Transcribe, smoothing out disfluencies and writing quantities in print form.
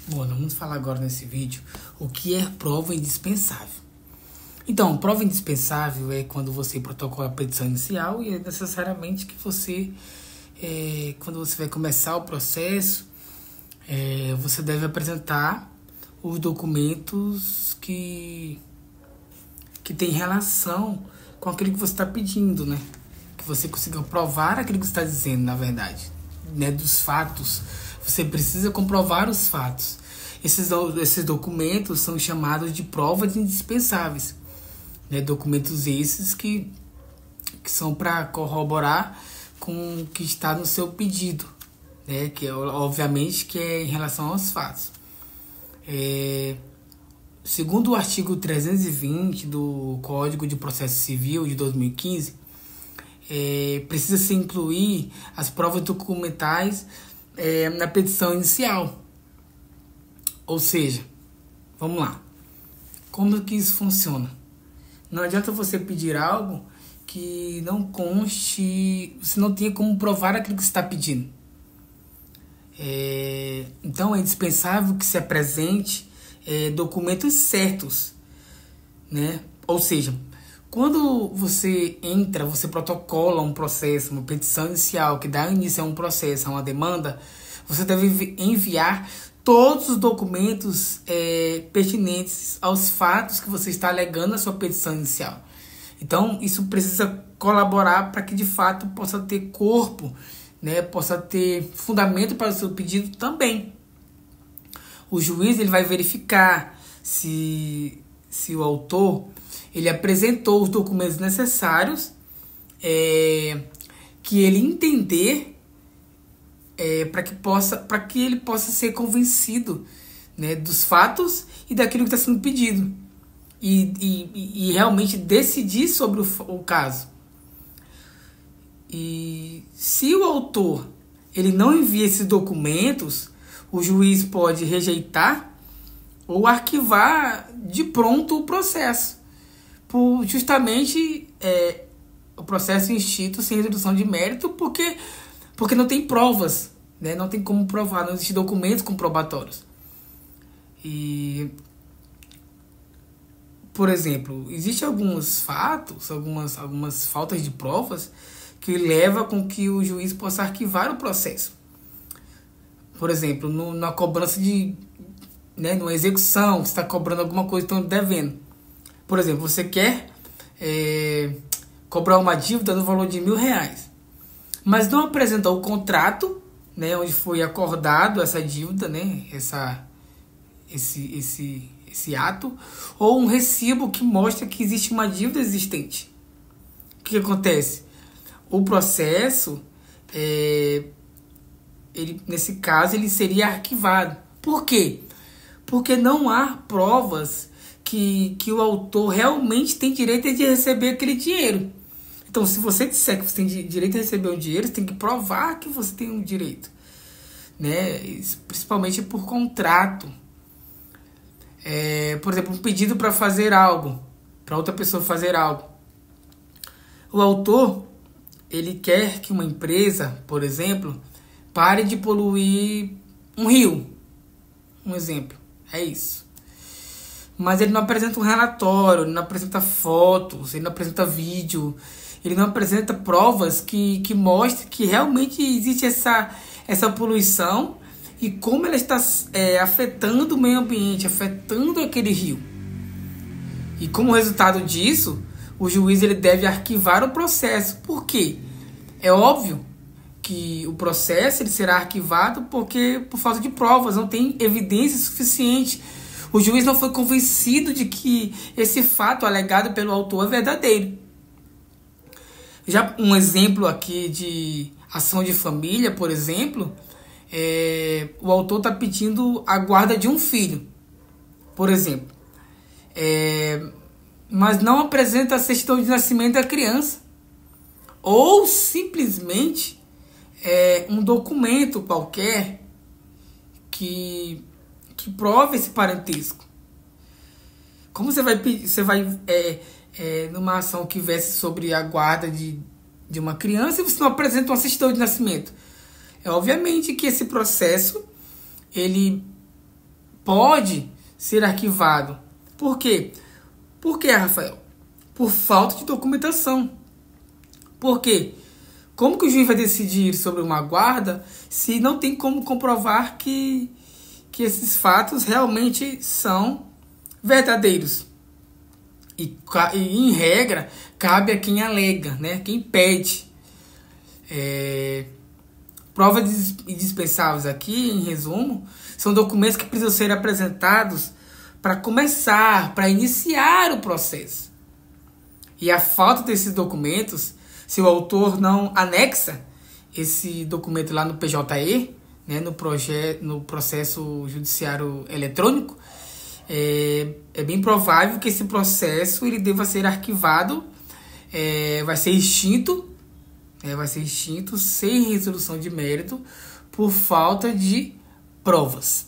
Bom, vamos falar agora nesse vídeo o que é prova indispensável. Então, prova indispensável é quando você protocola a petição inicial e é necessariamente que você, quando você vai começar o processo, você deve apresentar os documentos que tem relação com aquilo que você está pedindo, né? Que você consiga provar aquilo que você está dizendo, na verdade, né? Dos fatos. Você precisa comprovar os fatos. Esses documentos são chamados de provas indispensáveis, né? Documentos esses que são para corroborar com o que está no seu pedido, né? Que obviamente que é em relação aos fatos. Segundo o artigo 320 do Código de Processo Civil de 2015, precisa-se incluir as provas documentais na petição inicial. Ou seja, vamos lá. Como que isso funciona? Não adianta você pedir algo que não conste, você não tenha como provar aquilo que você está pedindo. Então é indispensável que se apresente documentos certos, né? Ou seja, quando você protocola um processo, uma petição inicial que dá início a um processo, a uma demanda, você deve enviar todos os documentos pertinentes aos fatos que você está alegando na sua petição inicial. Então, isso precisa colaborar para que de fato possa ter corpo, né? Possa ter fundamento para o seu pedido também. O juiz ele vai verificar se o autor ele apresentou os documentos necessários que ele entender para que ele possa ser convencido, né, dos fatos e daquilo que está sendo pedido e realmente decidir sobre o caso. E se o autor ele não envia esses documentos, o juiz pode rejeitar ou arquivar de pronto o processo, por justamente o processo inscrito sem redução de mérito, porque não tem provas, né? Não tem como provar, não existem documentos comprobatórios. E, por exemplo, existem alguns fatos, algumas faltas de provas que levam com que o juiz possa arquivar o processo. Por exemplo, na cobrança numa execução, você está cobrando alguma coisa, estão devendo. Por exemplo, você quer cobrar uma dívida no valor de R$1.000, mas não apresentou o contrato, né, onde foi acordado essa dívida, né, esse ato, ou um recibo que mostra que existe uma dívida existente. O que acontece? O processo, nesse caso, ele seria arquivado. Por quê? Porque não há provas que o autor realmente tem direito de receber aquele dinheiro. Então, se você disser que você tem direito a receber um dinheiro, você tem que provar que você tem um direito, né? Principalmente por contrato. Por exemplo, um pedido para fazer algo, para outra pessoa fazer algo. O autor, ele quer que uma empresa, por exemplo, pare de poluir um rio. Um exemplo. É isso. Mas ele não apresenta um relatório, ele não apresenta fotos, ele não apresenta vídeo, ele não apresenta provas que mostrem que realmente existe essa poluição e como ela está afetando o meio ambiente, afetando aquele rio. E como resultado disso, o juiz ele deve arquivar o processo. Por quê? É óbvio que o processo ele será arquivado por falta de provas, não tem evidência suficiente. O juiz não foi convencido de que esse fato alegado pelo autor é verdadeiro. Já um exemplo aqui de ação de família, por exemplo, o autor está pedindo a guarda de um filho, por exemplo, mas não apresenta a certidão de nascimento da criança, ou simplesmente um documento qualquer que prove esse parentesco. Como você vai pedir, numa ação que verse sobre a guarda de uma criança e você não apresenta uma certidão de nascimento? Obviamente que esse processo ele pode ser arquivado. Por quê? Por quê, Rafael? Por falta de documentação. Por quê? Como que o juiz vai decidir sobre uma guarda se não tem como comprovar que esses fatos realmente são verdadeiros? E em regra, cabe a quem alega, né? Quem pede. Provas indispensáveis aqui, em resumo, são documentos que precisam ser apresentados para começar, para iniciar o processo. E a falta desses documentos, se o autor não anexa esse documento lá no PJE, né, no processo judiciário eletrônico, é bem provável que esse processo ele deva ser arquivado, vai ser extinto sem resolução de mérito por falta de provas.